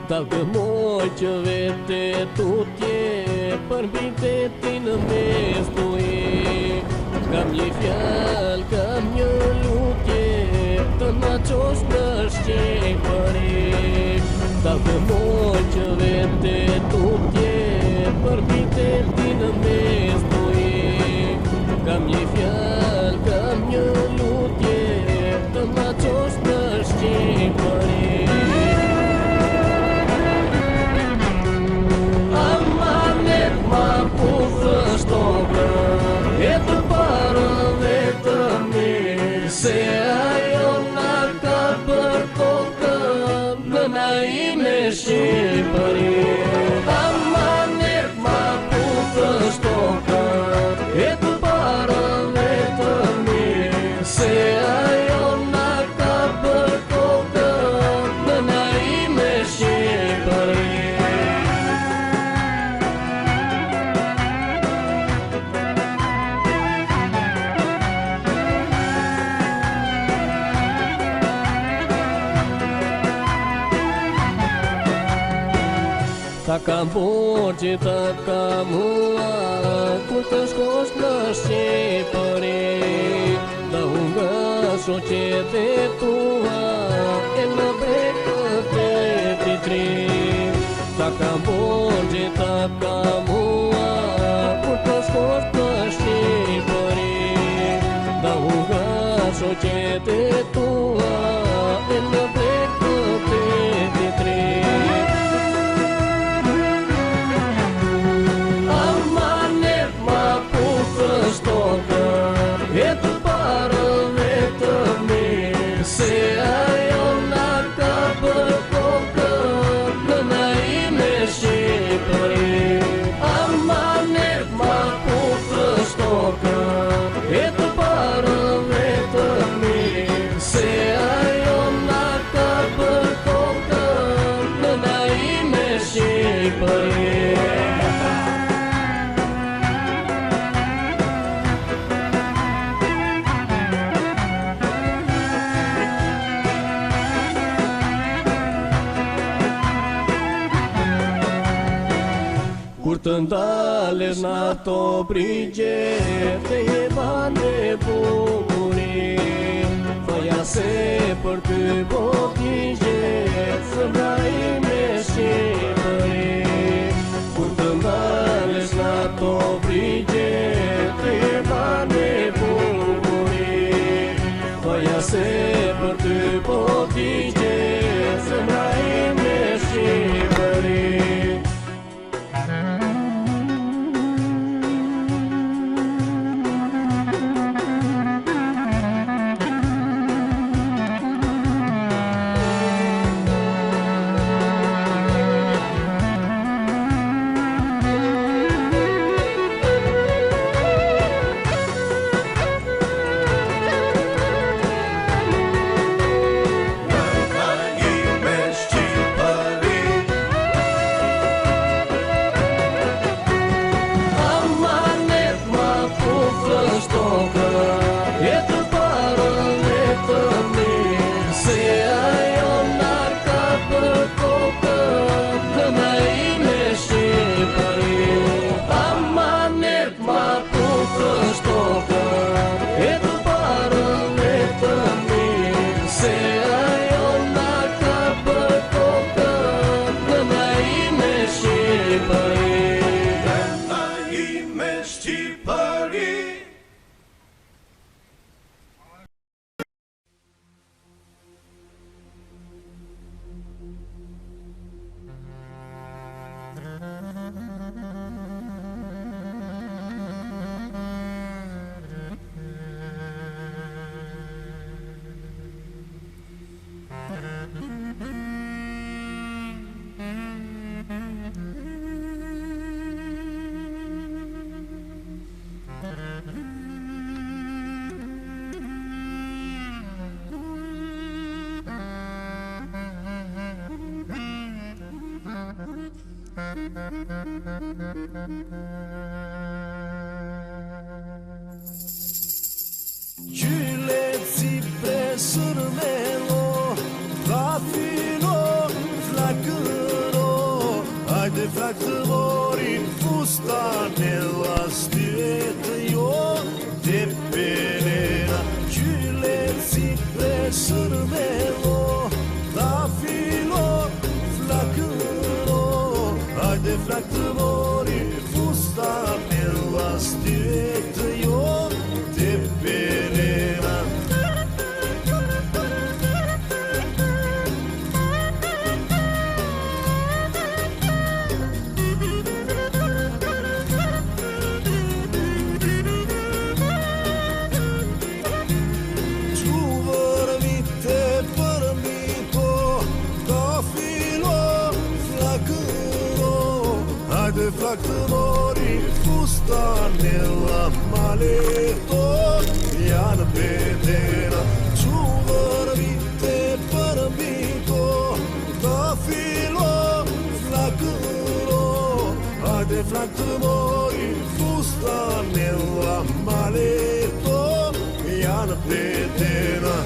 Dacă moće vete tutje, përbite ti në mes tuje, kam një fjal, kam një lutje, të na qosh në Shqipëri. Dacă moće vete tutje, përbite ti në mes tuje, kam një fjal, kam një lutje, të na qosh në Shqipëri. Se ajo na ka për kokën, nëna ime Shqipëri. Amanet ma putës tokën, e të parën vetëm mirë. Se ajo na ka për kokën, nëna ime Shqipëri. Ta kam borgje, ta kam hua, kur të shkosh në Shqipëri. Da unë nga shoqet e tua, e në brekët e ti tri. Ta kam borgje, ta kam hua, kur të shkosh në Shqipëri. Da unë nga shoqet e tua, e në brekët Shqipëri. Amanet ma putrë shtokë, e të parëve të mirë, se ajo na ka për kokën, nëna ime Shqipëri. Kur të ndalesh në ato brigje, të jebane bukuri, thoja se për ty po t'igje, zemra ime Shqipëri. Kur të ndalesh në ato brigje, të jebane bukuri, thoja se për ty po t'igje, zemra ime Shqipëri. Gjylet si presër me lo, trafilo, flakëro, hajde flakëtori, fustane, lastyet jo, te pelena. Gjylet si presër me lo, trafilo, flakëro, hajde flakëtori, fustane, lastyet jo, te pelena. Gjuvër vite për mito, ka filo flakëro, hajde flakërori, fustane, la maleto, janë bedena. Gjuvër vite për mito, ka filo flakëro, hajde flakërori, fustane, la maleto, janë bedena.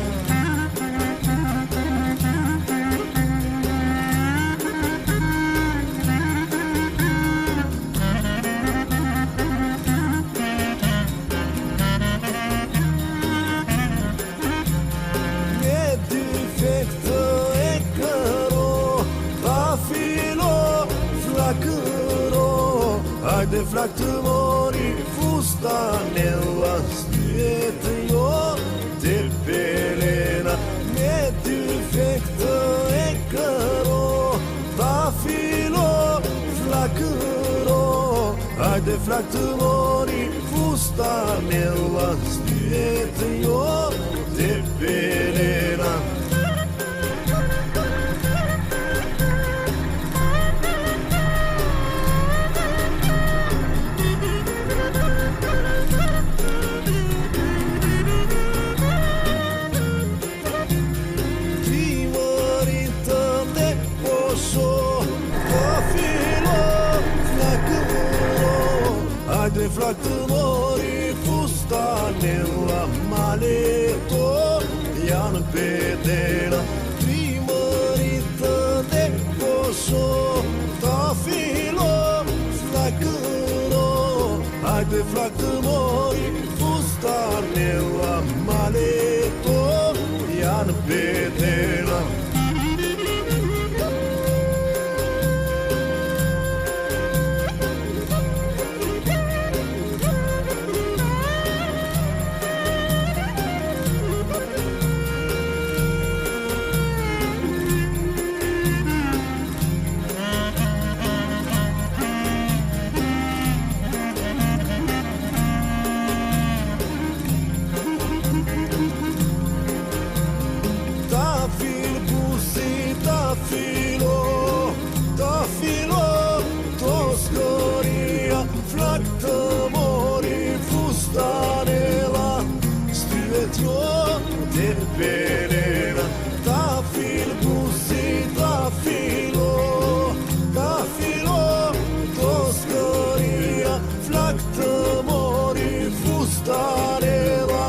Hajde flakëtori, fustane, lastyet jo, te pelena. Me dy fektë e këro, ta filo flakëro, hajde flakëtori, fustane, lastyet jo, te pelena. flak të mori, fustanella, maleto, janë pedera, primërit dhe koso, ta filo, flakëro, hajde flak të mori, fustanella, maleto, janë pedera. Venera, ta fil buzi, ta filo, toskoria, flak të mori, fustanella,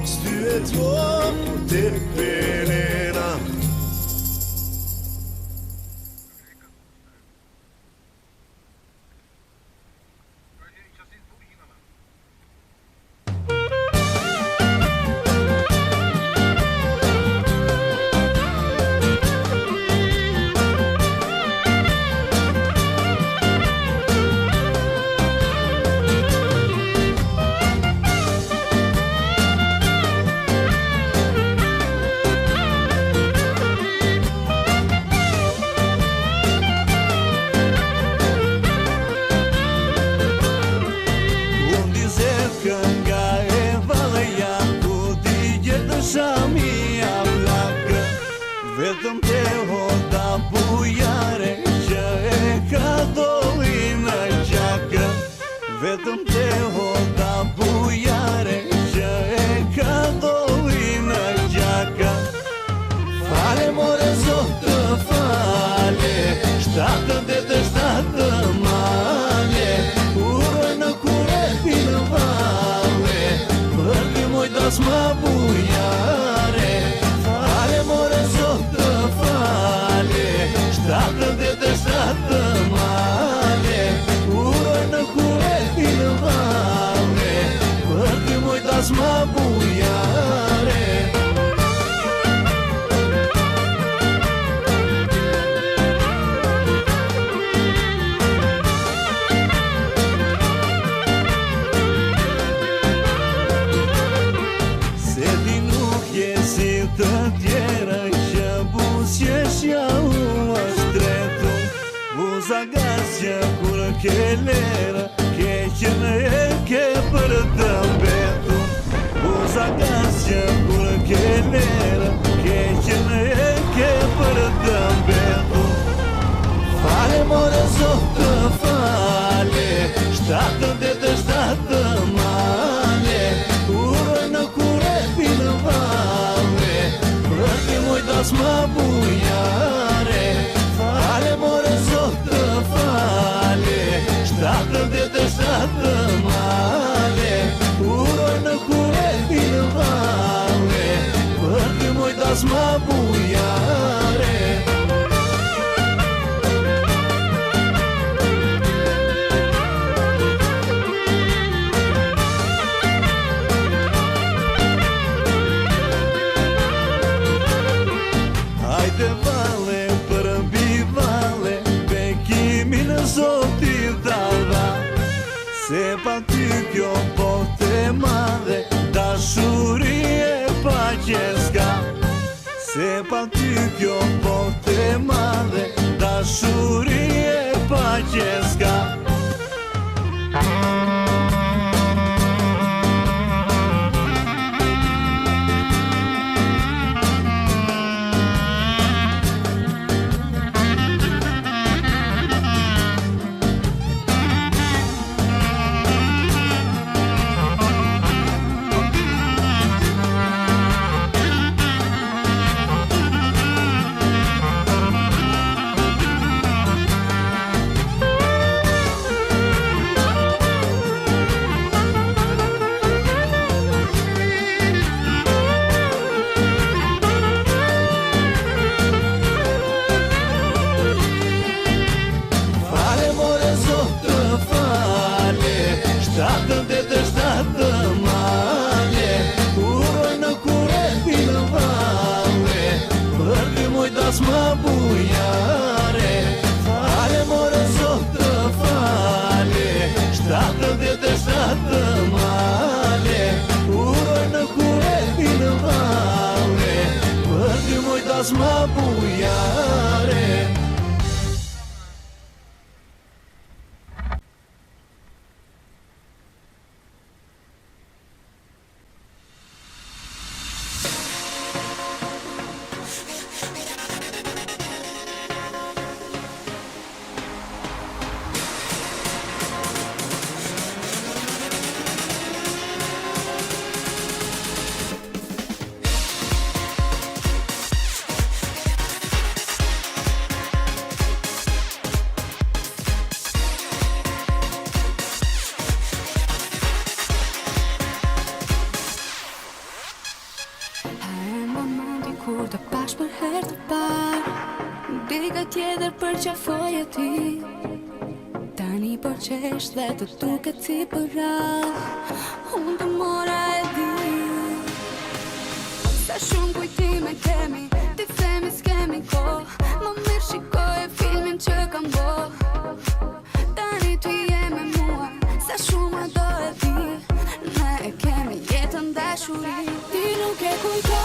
styet jo të venera. Vetëm te hoda bujare që e ka doli në gjaka. Vetëm te hoda bujare që e ka doli në gjaka. Fale more zotë fale, 787 male, uroj në kure i në vale, përdi moj das ma bujare. Fale more zotë fale, 787 male, uroj në kure i në vale, përdi moj das ma bujare. Të tjera që busjesja u ashtretu, buza gasja kur ke lera, ke që në e ke për të betu. Buza gasja kur ke lera, ke që në e ke për të betu. Fale more zotë fale, 787 male, uroj në kure pinë vale, përdi moj das ma bujare. Fale more zotë fale, 787 male, uroj në kure pinë vale, përdi moj das ma bujare. Hajde vale për bivale, bekimin zoti dava, se pa ty kjo bote madhe, dashuri e paqe s'ka. Se pa ty kjo bote madhe, dashuri e paqe s'ka. as më bujare. Kur të pash për herë të parë diga tjetër për qafoj e ti tani për qesh dhe të duket si për rrah unë të mora e di sa shumë kujtime kemi ti themi s'kemi ko më mirë shikoj e filmin që kam bo tani ty je me mua sa shumë do e di ne e kemi jetën dashuri ti nuk e kujtoj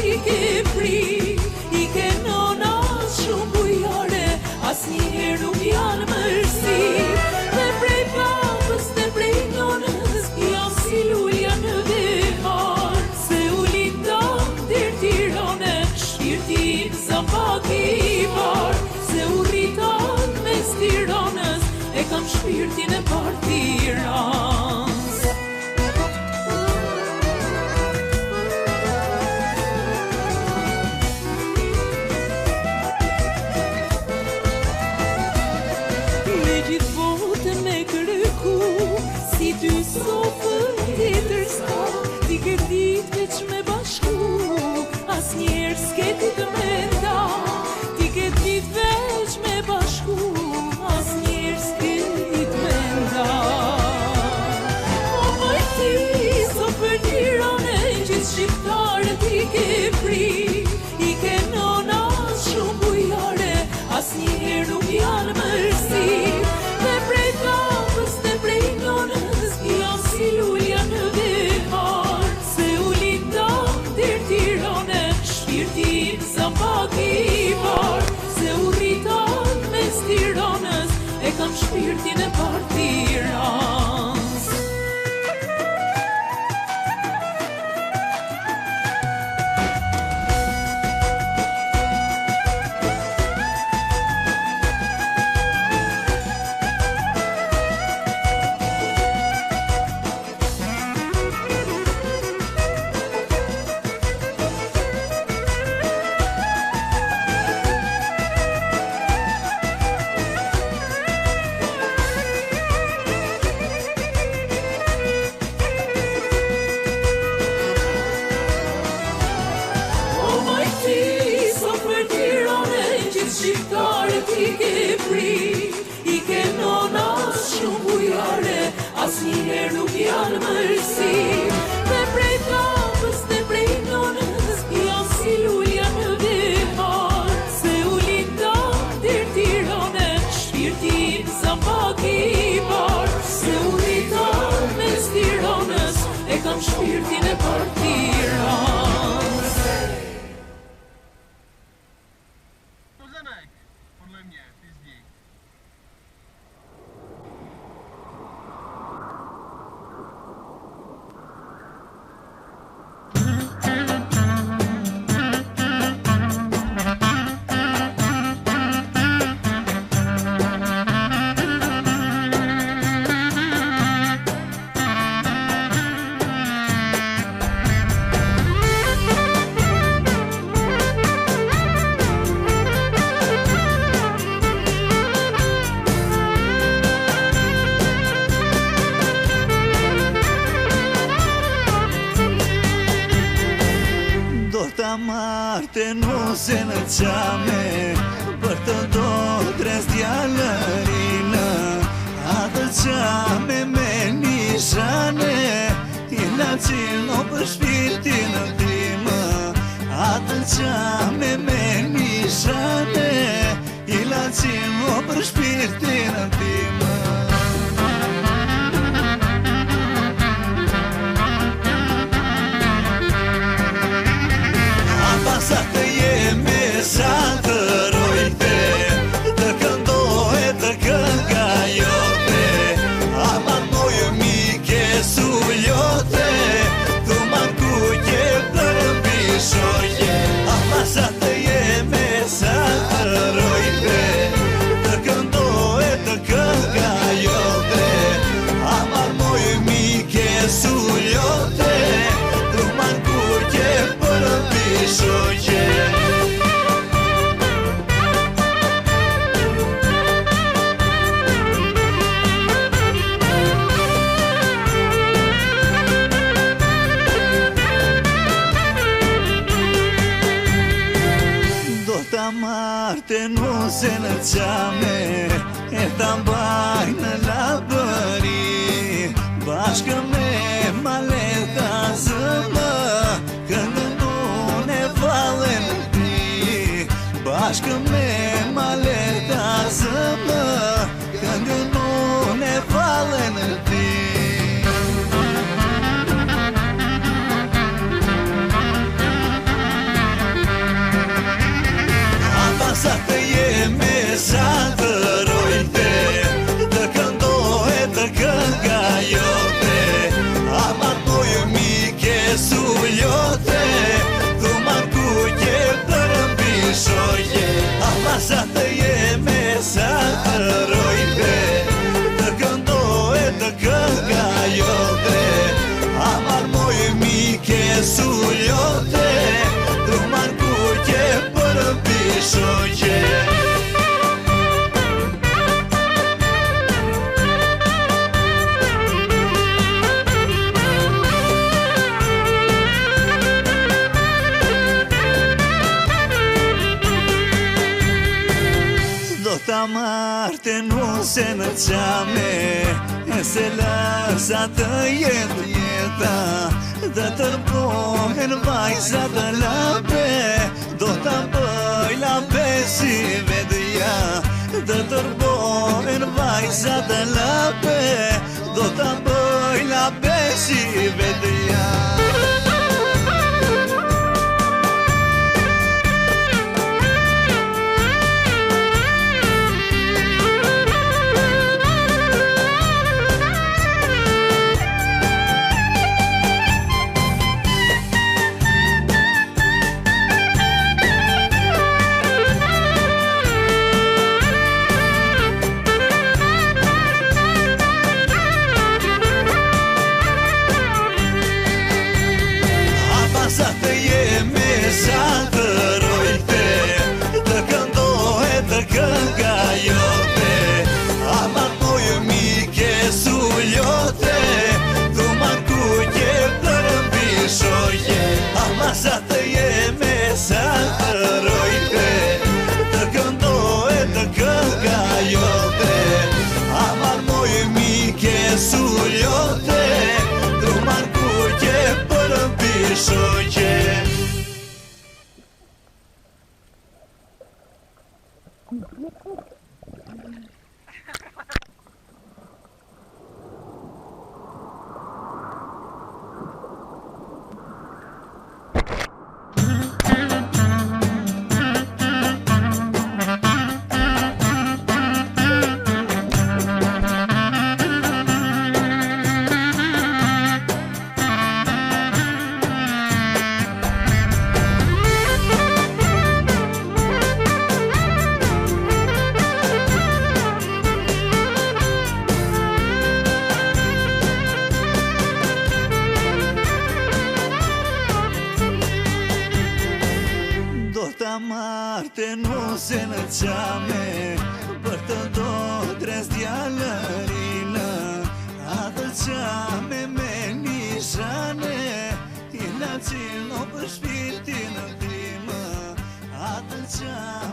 ti ke pri, i ke nonas shumë bujare, asnjëherë nuk janë mërsi. Dhe prej papës dhe prej nonës, jam si lulja në vehar, se u lindam der Tirane, shpirtin sa pak i var, se u rritan mes Tiranës, e kam shpirtin e par Tiranës. Dy sofën tjetër s'ka, ti ke dit veç me bashku, asnjëherë s'ke ti të menda, ti ke dit veç me bashku, asnjëherë s'ke ti të menda. O moj ti, sofër Tirane, gjithë shqiptare ti ke pri, i ke nonas shumë bujare, asnjëherë nuk janë mërsi. Dhe prej papës dhe prej nonës, jam si lulja në vehar, se u lindam der Tirane, shpirtin sa pak i var, se u rritan mes Tiranës, e kam shpirtin e par Tiranës. Shqiptare ti ke pri, i ke nonas shumë bujare, asnjëherë nuk janë mërsi. Dhe prej papës dhe prej nonës, jam si lulja në vehar, se u lindam der Tirane, shpirtin sa pak i var, se u rritan mes Tiranës, e kam shpirtin e par Tiranës. Marte nu se në qame, për të do tres djallërina, atë qame me një shane, i la qino për shpirtin në time, atë qame me një shane, i la qino për shpirtin në time. Sa të jemi sa të rojte, të këndohe të kënga jote, ama mojë mike su jote, tu manku je për bishoje. Ama sa të jemi sa të rojte, të këndohe të kënga jote, ama mojë mike su jote, tu manku je për bishoje. Do ta marte nu se në qame, e ta mbaj në labëri, bashkë me maleta zëmë, këndën unë e valen ti, bashkë me maleta zëmë, këndën unë e valen ti. marte nu se në qame se lasa të jetë jeta dhe tërbohen vajzat të lape do të bëj lape si vedja dhe tërbohen vajzat të lape do të bëj lape si vedja. Sa të jemi sa të rojte të këndohet të kënga jote ama mojë mike su ljote tu markuqe për mbishoje ama sa të jemi sa të rojte të këndohet të kënga jote ama mojë mike su ljote tu markuqe për mbishoje. Ta marte nu se në qame për të do dres djallërina atë qame me nishane i la qino për shpirtin në time atë qame